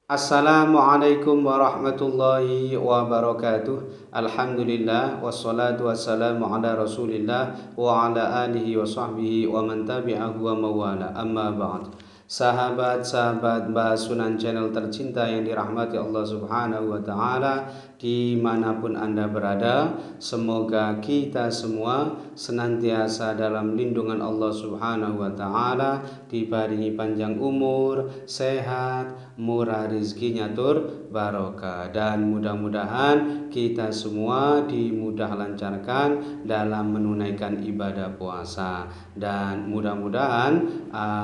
Assalamualaikum warahmatullahi wabarakatuh. Alhamdulillah wassalatu wassalamu ala Rasulillah wa ala alihi wa sahbihi wa man tabi'ahu wa mawala. Amma ba'd. Sahabat-sahabat Bahas Sunan channel tercinta yang dirahmati Allah Subhanahu wa taala, dimanapun Anda berada, semoga kita semua senantiasa dalam lindungan Allah Subhanahu wa taala, dibaringi panjang umur, sehat, murah rizkinya tur barokah, dan mudah-mudahan kita semua dimudah lancarkan dalam menunaikan ibadah puasa, dan mudah-mudahan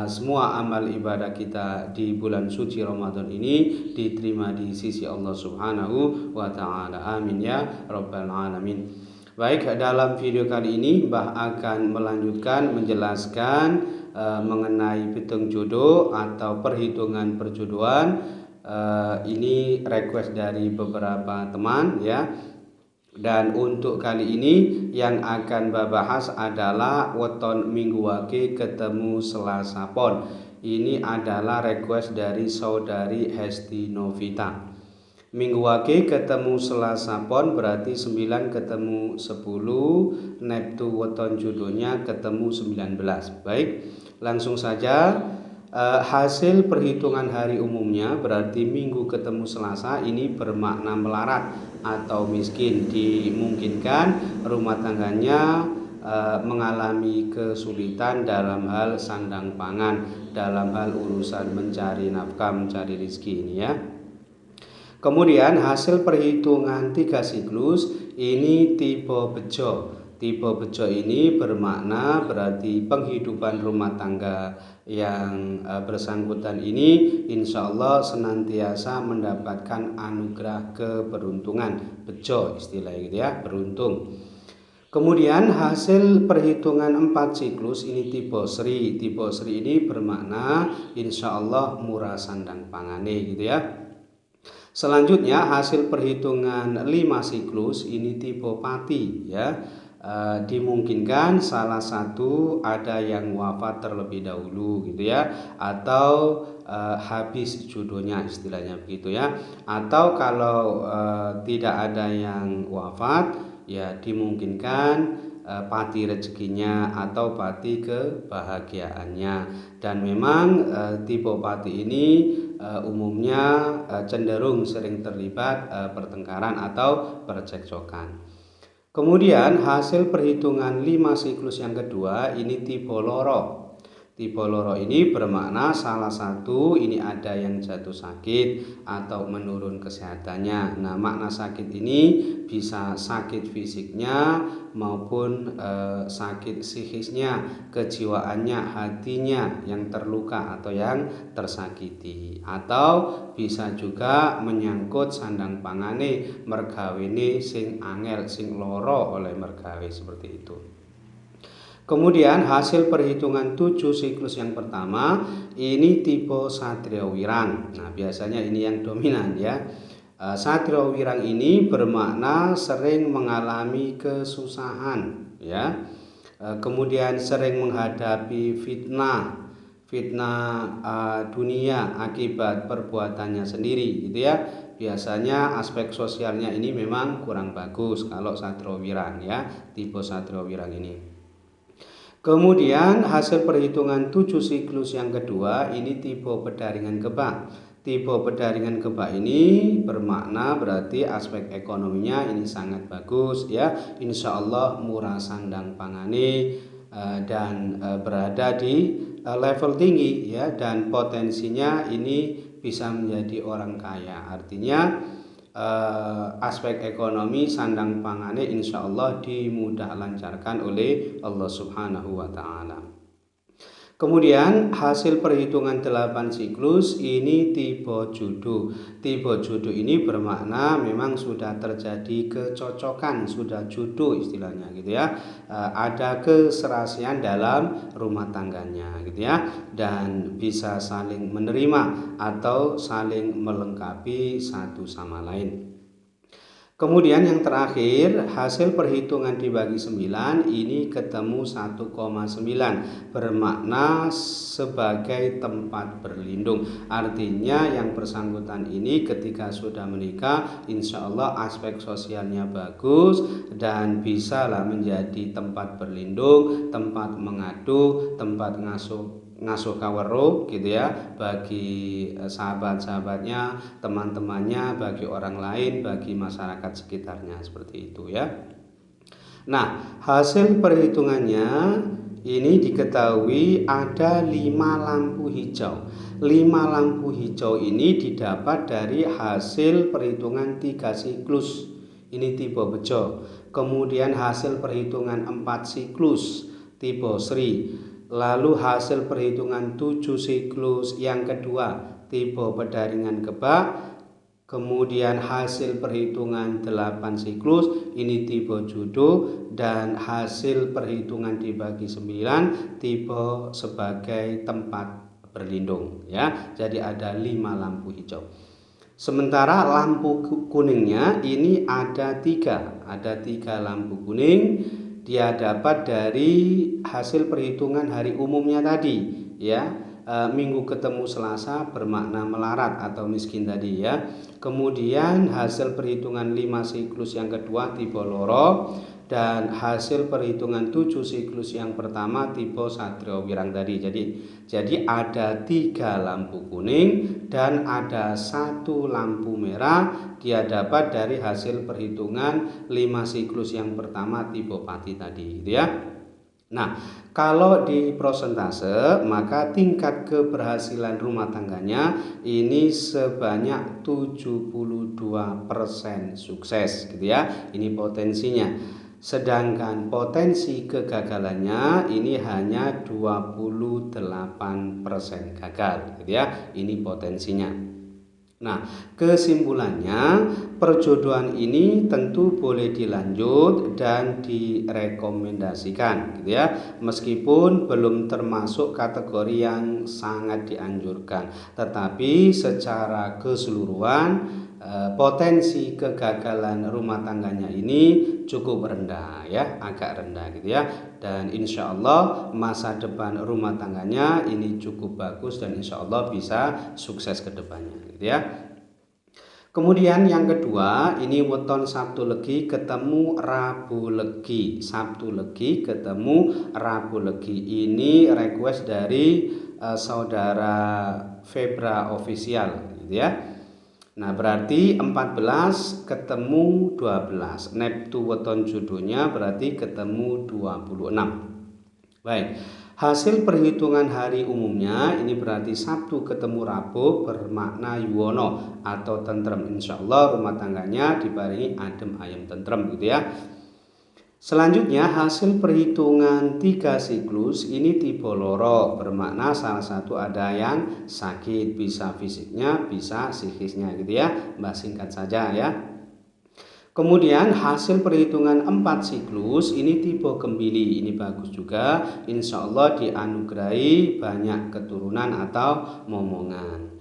semua amal ibadah kita di bulan suci Ramadan ini diterima di sisi Allah Subhanahu wa taala. Amin ya rabbal alamin. Baik, dalam video kali ini Mbah akan melanjutkan menjelaskan mengenai pitung jodoh atau perhitungan perjodohan. Ini request dari beberapa teman ya. Dan untuk kali ini yang akan Mbah bahas adalah weton minggu wage ketemu Selasa pon. Ini adalah request dari saudari Hesti Novita. Minggu wage ketemu Selasa pon berarti 9 ketemu 10, Neptu weton jodohnya ketemu 19. Baik, langsung saja. Hasil perhitungan hari umumnya berarti minggu ketemu Selasa ini bermakna melarat atau miskin. Dimungkinkan rumah tangganya mengalami kesulitan dalam hal sandang pangan, dalam hal urusan mencari nafkah, mencari rezeki ini ya. Kemudian hasil perhitungan 3 siklus ini tipe bejo. Tipe bejo ini bermakna berarti penghidupan rumah tangga yang bersangkutan ini insya Allah senantiasa mendapatkan anugerah keberuntungan. Bejo istilahnya gitu ya, beruntung. Kemudian hasil perhitungan 4 siklus ini tipe Sri. Tipe Sri ini bermakna insya Allah murah sandang pangane gitu ya. Selanjutnya hasil perhitungan 5 siklus ini tipe Pati ya. Dimungkinkan salah satu ada yang wafat terlebih dahulu gitu ya, atau habis jodohnya istilahnya begitu ya. Atau kalau tidak ada yang wafat ya dimungkinkan pati rezekinya atau pati kebahagiaannya. Dan memang tipe pati ini umumnya cenderung sering terlibat pertengkaran atau percekcokan. Kemudian hasil perhitungan 5 siklus yang kedua ini tipe loro. Tipe loro ini bermakna salah satu ini ada yang jatuh sakit atau menurun kesehatannya. Nah, makna sakit ini bisa sakit fisiknya maupun sakit psikisnya, kejiwaannya, hatinya yang terluka atau yang tersakiti. Atau bisa juga menyangkut sandang pangane, mergawene sing angel, sing loro oleh mergawe seperti itu. Kemudian hasil perhitungan 7 siklus yang pertama ini tipe Satrio Wirang. Nah, biasanya ini yang dominan ya. Satrio Wirang ini bermakna sering mengalami kesusahan ya. Kemudian sering menghadapi fitnah dunia akibat perbuatannya sendiri gitu ya. Biasanya aspek sosialnya ini memang kurang bagus kalau Satrio Wirang ya, tipe Satrio Wirang ini. Kemudian hasil perhitungan 7 siklus yang kedua ini tipe Pedaringan Kebak. Tipe Pedaringan Kebak ini bermakna berarti aspek ekonominya ini sangat bagus ya. Insya Allah murah sandang pangane dan berada di level tinggi ya, dan potensinya ini bisa menjadi orang kaya. Artinya aspek ekonomi sandang pangane insya Allah dimudah lancarkan oleh Allah Subhanahu wa ta'ala. Kemudian hasil perhitungan 8 siklus ini tipe jodoh. Tipe jodoh ini bermakna memang sudah terjadi kecocokan, sudah jodoh istilahnya gitu ya. Ada keserasian dalam rumah tangganya gitu ya, dan bisa saling menerima atau saling melengkapi satu sama lain. Kemudian yang terakhir, hasil perhitungan dibagi 9 ini ketemu 1,9 bermakna sebagai tempat berlindung. Artinya yang bersangkutan ini ketika sudah menikah insya Allah aspek sosialnya bagus dan bisalah menjadi tempat berlindung, tempat mengadu, tempat ngasuh kawero gitu ya, bagi sahabat-sahabatnya, teman-temannya, bagi orang lain, bagi masyarakat sekitarnya, seperti itu ya. Nah, hasil perhitungannya ini diketahui ada 5 lampu hijau. 5 lampu hijau ini didapat dari hasil perhitungan 3 siklus. Ini tipe bejo. Kemudian hasil perhitungan 4 siklus tipe Sri. Lalu hasil perhitungan 7 siklus yang kedua tipe Pedaringan Kebak. Kemudian hasil perhitungan 8 siklus ini tipe Judo. Dan hasil perhitungan dibagi 9 tipe sebagai tempat berlindung ya. Jadi ada 5 lampu hijau. Sementara lampu kuningnya ini ada 3 lampu kuning. Dia dapat dari hasil perhitungan hari umumnya tadi ya. Minggu ketemu Selasa bermakna melarat atau miskin tadi ya. Kemudian hasil perhitungan 5 siklus yang kedua tipe Loro. Dan hasil perhitungan 7 siklus yang pertama tipe Satrio Wirang tadi. Jadi ada 3 lampu kuning dan ada 1 lampu merah. Dia dapat dari hasil perhitungan 5 siklus yang pertama tipe Pati tadi gitu ya. Nah, kalau di prosentase maka tingkat keberhasilan rumah tangganya ini sebanyak 72% sukses gitu ya. Ini potensinya. Sedangkan potensi kegagalannya ini hanya 28% gagal gitu ya. Ini potensinya. Nah, kesimpulannya perjodohan ini tentu boleh dilanjut dan direkomendasikan gitu ya. Meskipun belum termasuk kategori yang sangat dianjurkan, tetapi secara keseluruhan potensi kegagalan rumah tangganya ini cukup rendah ya, agak rendah gitu ya. Dan insya Allah masa depan rumah tangganya ini cukup bagus dan insya Allah bisa sukses ke depannya gitu ya. Kemudian yang kedua ini weton Sabtu Legi ketemu Rabu Legi. Sabtu Legi ketemu Rabu Legi. Ini request dari saudara Febra Official gitu ya. Nah berarti 14 ketemu 12. Neptu weton judonya berarti ketemu 26. Baik, hasil perhitungan hari umumnya ini berarti Sabtu ketemu Rabu bermakna yuwono atau tentrem. Insya Allah rumah tangganya dibarengi adem ayem tentrem gitu ya. Selanjutnya hasil perhitungan 3 siklus ini tipe Loro bermakna salah satu ada yang sakit, bisa fisiknya bisa psikisnya gitu ya. Mbak singkat saja ya. Kemudian hasil perhitungan 4 siklus ini tipe Kembili. Ini bagus juga. Insya Allah dianugerahi banyak keturunan atau momongan.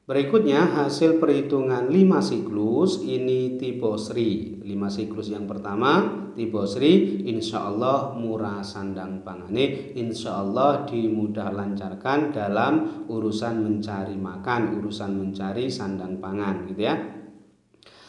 Berikutnya hasil perhitungan 5 siklus ini tipe Sri. 5 siklus yang pertama tipe Sri, insya Allah murah sandang pangane, insya Allah dimudah lancarkan dalam urusan mencari makan, urusan mencari sandang pangan gitu ya.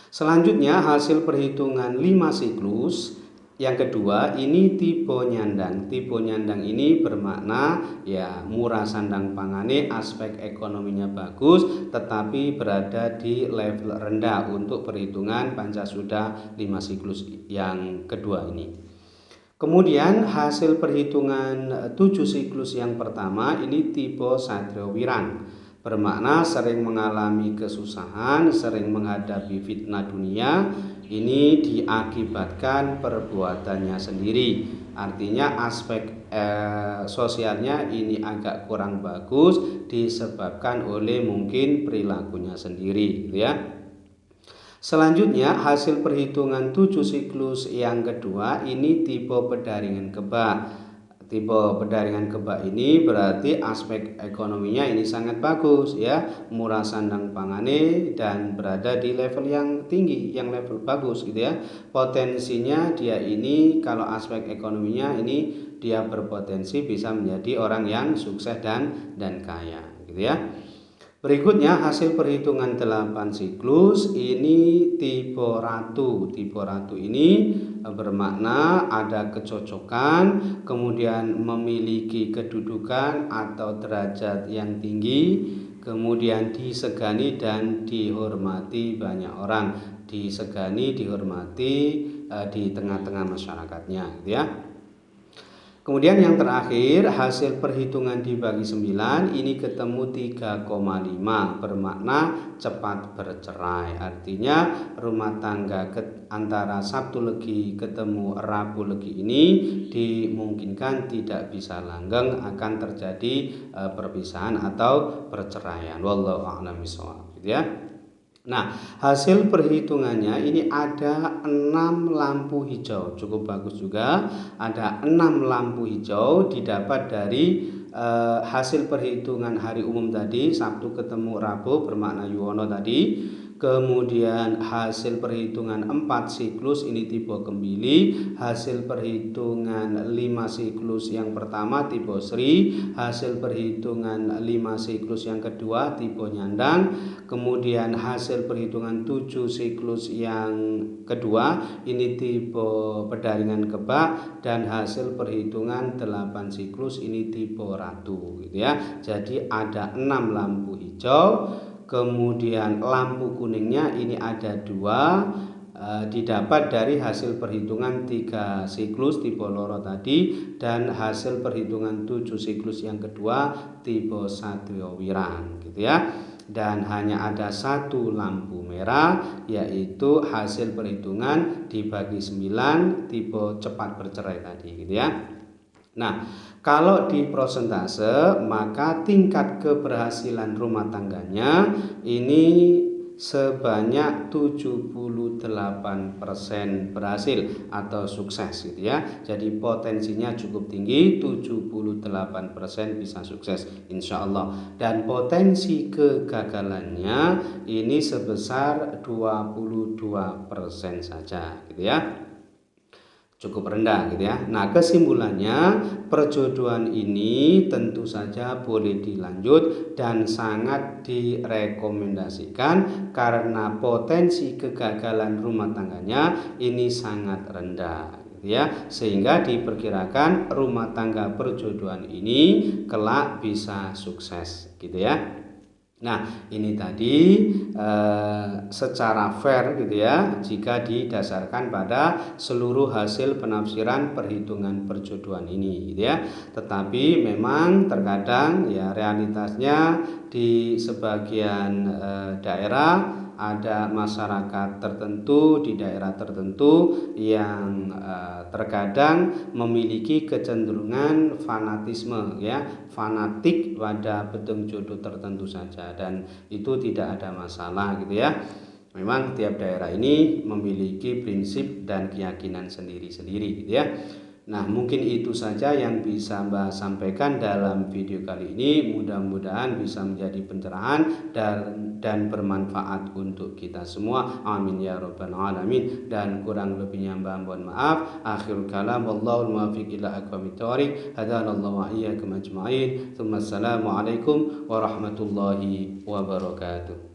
Selanjutnya hasil perhitungan 5 siklus yang kedua ini tipe Nyandang. Tipe Nyandang ini bermakna ya murah sandang pangane, aspek ekonominya bagus tetapi berada di level rendah untuk perhitungan Pancasuda 5 siklus yang kedua ini. Kemudian hasil perhitungan 7 siklus yang pertama ini tipe Satrio Wirang. Bermakna sering mengalami kesusahan, sering menghadapi fitnah dunia. Ini diakibatkan perbuatannya sendiri. Artinya aspek sosialnya ini agak kurang bagus disebabkan oleh mungkin perilakunya sendiri gitu ya. Selanjutnya hasil perhitungan 7 siklus yang kedua ini tipe Pedaringan Kebak. tipe pendaringan kebak ini berarti aspek ekonominya ini sangat bagus ya, murah sandang pangane dan berada di level yang tinggi, yang level bagus gitu ya. Potensinya dia ini kalau aspek ekonominya ini dia berpotensi bisa menjadi orang yang sukses dan kaya gitu ya. Berikutnya hasil perhitungan 8 siklus ini tipe ratu. Tipe ratu ini bermakna ada kecocokan, kemudian memiliki kedudukan atau derajat yang tinggi, kemudian disegani dan dihormati banyak orang. Disegani, dihormati di tengah-tengah masyarakatnya gitu ya. Kemudian yang terakhir hasil perhitungan dibagi 9 ini ketemu 3,5 bermakna cepat bercerai. Artinya rumah tangga antara Sabtu Legi ketemu Rabu Legi ini dimungkinkan tidak bisa langgeng, akan terjadi perpisahan atau perceraian. Wallahu a'lam bishawab gitu ya. Nah, hasil perhitungannya ini ada 6 lampu hijau, cukup bagus juga. Ada 6 lampu hijau didapat dari hasil perhitungan hari umum tadi, Sabtu ketemu Rabu bermakna Yuwono tadi. Kemudian hasil perhitungan 4 siklus ini tipe Kembili, hasil perhitungan 5 siklus yang pertama tipe Sri, hasil perhitungan 5 siklus yang kedua tipe Nyandang, kemudian hasil perhitungan 7 siklus yang kedua ini tipe Pendaringan Kebak, dan hasil perhitungan 8 siklus ini tipe Ratu gitu ya. Jadi ada 6 lampu hijau. Kemudian lampu kuningnya ini ada 2, didapat dari hasil perhitungan 3 siklus tipe Loro tadi dan hasil perhitungan 7 siklus yang kedua tipe Satrio Wirang gitu ya. Dan hanya ada 1 lampu merah, yaitu hasil perhitungan dibagi 9 tipe cepat bercerai tadi gitu ya. Nah, kalau di prosentase maka tingkat keberhasilan rumah tangganya ini sebanyak 78% berhasil atau sukses gitu ya. Jadi potensinya cukup tinggi, 78% bisa sukses insya Allah. Dan potensi kegagalannya ini sebesar 22% saja gitu ya. Cukup rendah gitu ya. Nah, kesimpulannya perjodohan ini tentu saja boleh dilanjut dan sangat direkomendasikan karena potensi kegagalan rumah tangganya ini sangat rendah gitu ya. Sehingga diperkirakan rumah tangga perjodohan ini kelak bisa sukses gitu ya. Nah, ini tadi secara fair gitu ya, jika didasarkan pada seluruh hasil penafsiran perhitungan perjodohan ini gitu ya. Tetapi memang terkadang ya realitasnya di sebagian daerah ada masyarakat tertentu di daerah tertentu yang terkadang memiliki kecenderungan fanatisme ya, fanatik pada bedeng jodoh tertentu saja, dan itu tidak ada masalah gitu ya. Memang tiap daerah ini memiliki prinsip dan keyakinan sendiri-sendiri gitu ya. Nah, mungkin itu saja yang bisa Mbak sampaikan dalam video kali ini. Mudah-mudahan bisa menjadi pencerahan dan bermanfaat untuk kita semua. Amin ya rabbal alamin. Dan kurang lebihnya Mbak mohon maaf. Akhirul kalam wallahul muwaffiq ila aqwamit thoriq. Hadanallahu wa iyyakum ajma'in. Assalamualaikum warahmatullahi wabarakatuh.